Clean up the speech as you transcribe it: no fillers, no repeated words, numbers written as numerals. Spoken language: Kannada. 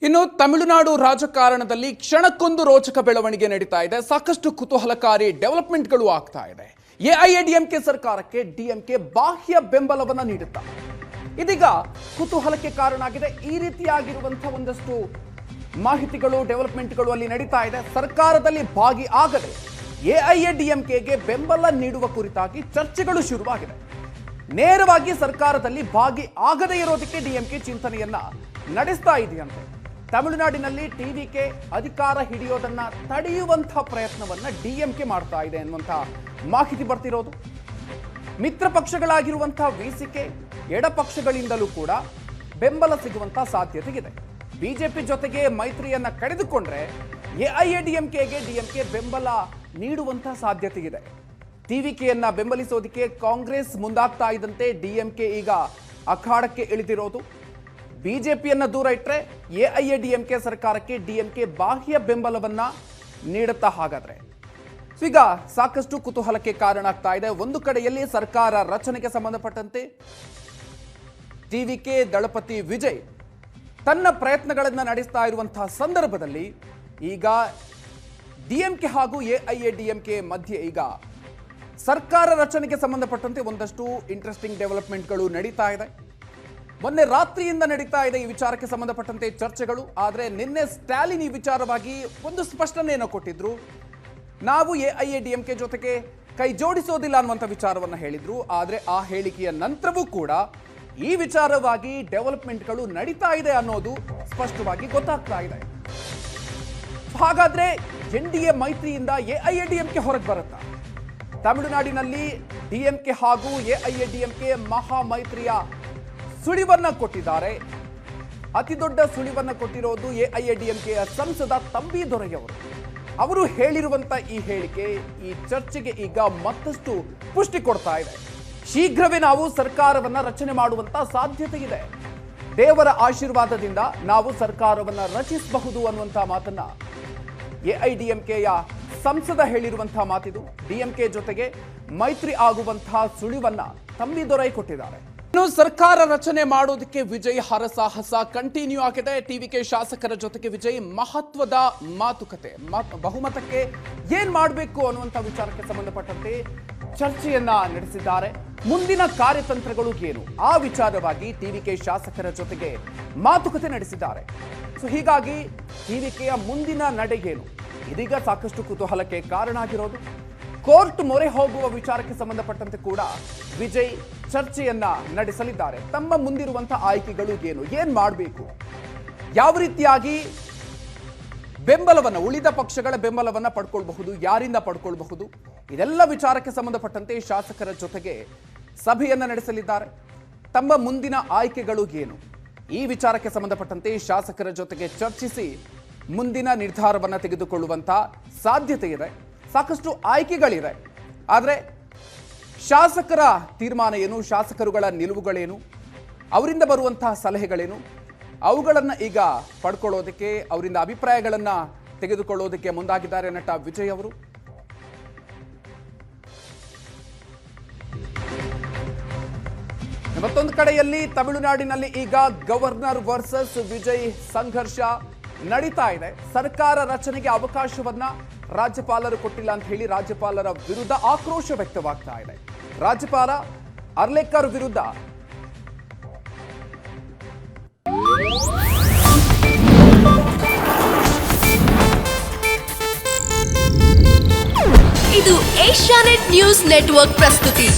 ಇನ್ನು ತಮಿಳುನಾಡು ರಾಜಕಾರಣದಲ್ಲಿ ಕ್ಷಣಕ್ಕೊಂದು ರೋಚಕ ಬೆಳವಣಿಗೆ ನಡೀತಾ ಇದೆ. ಸಾಕಷ್ಟು ಕುತೂಹಲಕಾರಿ ಡೆವಲಪ್ಮೆಂಟ್ಗಳು ಆಗ್ತಾ ಇದೆ. ಎಐಎಡಿಎಂಕೆ ಸರ್ಕಾರಕ್ಕೆ ಡಿಎಂಕೆ ಬಾಹ್ಯ ಬೆಂಬಲವನ್ನು ನೀಡುತ್ತಾ ಇದೀಗ ಕುತೂಹಲಕ್ಕೆ ಕಾರಣ ಆಗಿದೆ. ಈ ರೀತಿಯಾಗಿರುವಂತಹ ಒಂದಷ್ಟು ಮಾಹಿತಿಗಳು ಡೆವಲಪ್ಮೆಂಟ್ಗಳು ಅಲ್ಲಿ ನಡೀತಾ ಇದೆ. ಸರ್ಕಾರದಲ್ಲಿ ಭಾಗಿಯಾಗದೆ ಎಐಎಡಿಎಂಕೆಗೆ ಬೆಂಬಲ ನೀಡುವ ಕುರಿತಾಗಿ ಚರ್ಚೆಗಳು ಶುರುವಾಗಿದೆ. ನೇರವಾಗಿ ಸರ್ಕಾರದಲ್ಲಿ ಭಾಗಿ ಆಗದೇ ಇರೋದಕ್ಕೆ ಡಿಎಂಕೆ ಚಿಂತನೆಯನ್ನ ನಡೆಸ್ತಾ ಇದೆಯಂತೆ. ತಮಿಳುನಾಡಿನಲ್ಲಿ ಟಿವಿಕೆ ಅಧಿಕಾರ ಹಿಡಿಯೋದನ್ನ ತಡೆಯುವಂತಹ ಪ್ರಯತ್ನವನ್ನ ಡಿಎಂಕೆ ಮಾಡ್ತಾ ಇದೆ ಅನ್ನುವಂತಹ ಮಾಹಿತಿ ಬರ್ತಿರೋದು. ಮಿತ್ರ ಪಕ್ಷಗಳಾಗಿರುವಂತಹ ವಿಸಿಕೆ ಎಡಪಕ್ಷಗಳಿಂದಲೂ ಕೂಡ ಬೆಂಬಲ ಸಿಗುವಂತಹ ಸಾಧ್ಯತೆ ಇದೆ. ಬಿಜೆಪಿ ಜೊತೆಗೆ ಮೈತ್ರಿಯನ್ನ ಕಡಿದುಕೊಂಡ್ರೆ ಎಐಎಡಿಎಂಕೆಗೆ ಡಿಎಂಕೆ ಬೆಂಬಲ ನೀಡುವಂತಹ ಸಾಧ್ಯತೆ ಇದೆ. ಟಿವಿಕೆಯನ್ನ ಬೆಂಬಲಿಸೋದಕ್ಕೆ ಕಾಂಗ್ರೆಸ್ ಮುಂದಾಗ್ತಾ ಇದ್ದಂತೆ ಡಿಎಂಕೆ ಈಗ ಅಖಾಡಕ್ಕೆ ಇಳಿದಿರೋದು. ಬಿಜೆಪಿಯನ್ನ ದೂರ ಇಟ್ಟರೆ ಎಐಎಡಿಎಂಕೆ ಸರ್ಕಾರಕ್ಕೆ ಡಿಎಂಕೆ ಬಾಹ್ಯ ಬೆಂಬಲವನ್ನ ನೀಡುತ್ತಾ ಹಾಗಾದ್ರೆ ಈಗ ಸಾಕಷ್ಟು ಕುತೂಹಲಕ್ಕೆ ಕಾರಣ ಆಗ್ತಾ ಇದೆ. ಒಂದು ಕಡೆಯಲ್ಲಿ ಸರ್ಕಾರ ರಚನೆಗೆ ಸಂಬಂಧಪಟ್ಟಂತೆ ಟಿವಿಕೆ ದಳಪತಿ ವಿಜಯ್ ತನ್ನ ಪ್ರಯತ್ನಗಳನ್ನು ನಡೆಸ್ತಾ ಇರುವಂತಹ ಸಂದರ್ಭದಲ್ಲಿ ಈಗ ಡಿಎಂಕೆ ಹಾಗೂ ಎಐಎಡಿಎಂಕೆ ಮಧ್ಯೆ ಈಗ ಸರ್ಕಾರ ರಚನೆಗೆ ಸಂಬಂಧಪಟ್ಟಂತೆ ಒಂದಷ್ಟು ಇಂಟ್ರೆಸ್ಟಿಂಗ್ ಡೆವಲಪ್ಮೆಂಟ್ಗಳು ನಡೀತಾ ಇದೆ. ಮೊನ್ನೆ ರಾತ್ರಿಯಿಂದ ನಡೀತಾ ಇದೆ ಈ ವಿಚಾರಕ್ಕೆ ಸಂಬಂಧಪಟ್ಟಂತೆ ಚರ್ಚೆಗಳು. ಆದರೆ ನಿನ್ನೆ ಸ್ಟಾಲಿನ್ ಈ ವಿಚಾರವಾಗಿ ಒಂದು ಸ್ಪಷ್ಟನೆಯನ್ನು ಕೊಟ್ಟಿದ್ರು. ನಾವು ಎಐಎಡಿಎಂಕೆ ಜೊತೆಗೆ ಕೈ ಜೋಡಿಸೋದಿಲ್ಲ ಅನ್ನುವಂಥ ವಿಚಾರವನ್ನು ಹೇಳಿದ್ರು. ಆದರೆ ಆ ಹೇಳಿಕೆಯ ನಂತರವೂ ಕೂಡ ಈ ವಿಚಾರವಾಗಿ ಡೆವಲಪ್ಮೆಂಟ್ಗಳು ನಡೀತಾ ಇದೆ ಅನ್ನೋದು ಸ್ಪಷ್ಟವಾಗಿ ಗೊತ್ತಾಗ್ತಾ ಇದೆ. ಹಾಗಾದ್ರೆ ಎನ್ಡಿಎ ಮೈತ್ರಿಯಿಂದ ಎಐಎಡಿಎಂಕೆ ಹೊರಗೆ ಬರುತ್ತಾ? ತಮಿಳುನಾಡಿನಲ್ಲಿ ಡಿಎಂಕೆ ಹಾಗೂ ಎಐಎಡಿಎಂಕೆ ಮಹಾ ಮೈತ್ರಿಯ ಸುಳಿವನ್ನ ಕೊಟ್ಟಿದ್ದಾರೆ. ಅತಿ ದೊಡ್ಡ ಸುಳಿವನ್ನ ಕೊಟ್ಟಿರೋದು ಎಐಎಡಿಎಂಕೆಯ ಸಂಸದ ತಂಬಿ ದೊರೆಯವರು. ಅವರು ಹೇಳಿರುವಂತ ಈ ಹೇಳಿಕೆ ಈ ಚರ್ಚೆಗೆ ಈಗ ಮತ್ತಷ್ಟು ಪುಷ್ಟಿ ಕೊಡ್ತಾ ಇದೆ. ಶೀಘ್ರವೇ ನಾವು ಸರ್ಕಾರವನ್ನ ರಚನೆ ಮಾಡುವಂತ ಸಾಧ್ಯತೆ ಇದೆ. ದೇವರ ಆಶೀರ್ವಾದದಿಂದ ನಾವು ಸರ್ಕಾರವನ್ನ ರಚಿಸಬಹುದು ಅನ್ನುವಂತ ಮಾತನ್ನ ಎಐಡಿಎಂಕೆಯ ಸಂಸದ ಹೇಳಿರುವಂತಹ ಮಾತಿದು. ಡಿಎಂಕೆ ಜೊತೆಗೆ ಮೈತ್ರಿ ಆಗುವಂತಹ ಸುಳಿವನ್ನ ತಂಬಿ ದೊರೈ ಕೊಟ್ಟಿದ್ದಾರೆ. ಇನ್ನು ಸರ್ಕಾರ ರಚನೆ ಮಾಡೋದಕ್ಕೆ ವಿಜಯ್ ಹರಸಾಹಸ ಕಂಟಿನ್ಯೂ ಆಗಿದೆ. ಟಿವಿಕೆ ಶಾಸಕರ ಜೊತೆಗೆ ವಿಜಯ್ ಮಹತ್ವದ ಮಾತುಕತೆ, ಬಹುಮತಕ್ಕೆ ಏನ್ ಮಾಡಬೇಕು ಅನ್ನುವಂಥ ವಿಚಾರಕ್ಕೆ ಸಂಬಂಧಪಟ್ಟಂತೆ ಚರ್ಚೆಯನ್ನ ನಡೆಸಿದ್ದಾರೆ. ಮುಂದಿನ ಕಾರ್ಯತಂತ್ರಗಳು ಏನು ಆ ವಿಚಾರವಾಗಿ ಟಿವಿಕೆ ಶಾಸಕರ ಜೊತೆಗೆ ಮಾತುಕತೆ ನಡೆಸಿದ್ದಾರೆ. ಸೊ ಹೀಗಾಗಿ ಟಿವಿಕೆಯ ಮುಂದಿನ ನಡೆ ಏನು ಇದೀಗ ಸಾಕಷ್ಟು ಕುತೂಹಲಕ್ಕೆ ಕಾರಣ ಆಗಿರೋದು. ಕೋರ್ಟ್ ಮೊರೆ ಹೋಗುವ ವಿಚಾರಕ್ಕೆ ಸಂಬಂಧಪಟ್ಟಂತೆ ಕೂಡ ವಿಜಯ್ ಚರ್ಚೆಯನ್ನ ನಡೆಸಲಿದ್ದಾರೆ. ತಮ್ಮ ಮುಂದಿರುವಂತಹ ಆಯ್ಕೆಗಳು ಏನು, ಏನ್ ಮಾಡಬೇಕು, ಯಾವ ರೀತಿಯಾಗಿ ಬೆಂಬಲವನ್ನ ಉಳಿದ ಪಕ್ಷಗಳ ಬೆಂಬಲವನ್ನ ಪಡ್ಕೊಳ್ಬಹುದು, ಯಾರಿಂದ ಪಡ್ಕೊಳ್ಬಹುದು, ಇದೆಲ್ಲ ವಿಚಾರಕ್ಕೆ ಸಂಬಂಧಪಟ್ಟಂತೆ ಶಾಸಕರ ಜೊತೆಗೆ ಸಭೆಯನ್ನ ನಡೆಸಲಿದ್ದಾರೆ. ತಮ್ಮ ಮುಂದಿನ ಆಯ್ಕೆಗಳು ಏನು ಈ ವಿಚಾರಕ್ಕೆ ಸಂಬಂಧಪಟ್ಟಂತೆ ಶಾಸಕರ ಜೊತೆಗೆ ಚರ್ಚಿಸಿ ಮುಂದಿನ ನಿರ್ಧಾರವನ್ನ ತೆಗೆದುಕೊಳ್ಳುವಂತ ಸಾಧ್ಯತೆ ಇದೆ. ಸಾಕಷ್ಟು ಆಯ್ಕೆಗಳಿವೆ. ಆದರೆ ಶಾಸಕರ ತೀರ್ಮಾನ ಏನು, ಶಾಸಕರುಗಳ ನಿಲುವುಗಳೇನು, ಅವರಿಂದ ಬರುವಂತಹ ಸಲಹೆಗಳೇನು, ಅವುಗಳನ್ನು ಈಗ ಪಡ್ಕೊಳ್ಳೋದಕ್ಕೆ, ಅವರಿಂದ ಅಭಿಪ್ರಾಯಗಳನ್ನು ತೆಗೆದುಕೊಳ್ಳೋದಕ್ಕೆ ಮುಂದಾಗಿದ್ದಾರೆ ನಟ ವಿಜಯ್ ಅವರು. ಮತ್ತೊಂದು ಕಡೆಯಲ್ಲಿ ತಮಿಳುನಾಡಿನಲ್ಲಿ ಈಗ ಗವರ್ನರ್ ವರ್ಸಸ್ ವಿಜಯ್ ಸಂಘರ್ಷ ನಡೀತಾ ಇದೆ. ಸರ್ಕಾರ ರಚನೆಗೆ ಅವಕಾಶವನ್ನ ರಾಜ್ಯಪಾಲರು ಕೊಟ್ಟಿಲ್ಲ ಅಂತ ಹೇಳಿ ರಾಜ್ಯಪಾಲರ ವಿರುದ್ಧ ಆಕ್ರೋಶ ವ್ಯಕ್ತವಾಗ್ತಾ ಇದೆ. ರಾಜ್ಯಪಾಲ ಅರ್ಲೇಕರ್ ವಿರುದ್ಧ ಇದು ಏಷ್ಯಾನೆಟ್ ನ್ಯೂಸ್ ನೆಟ್ವರ್ಕ್ ಪ್ರಸ್ತುತಿ.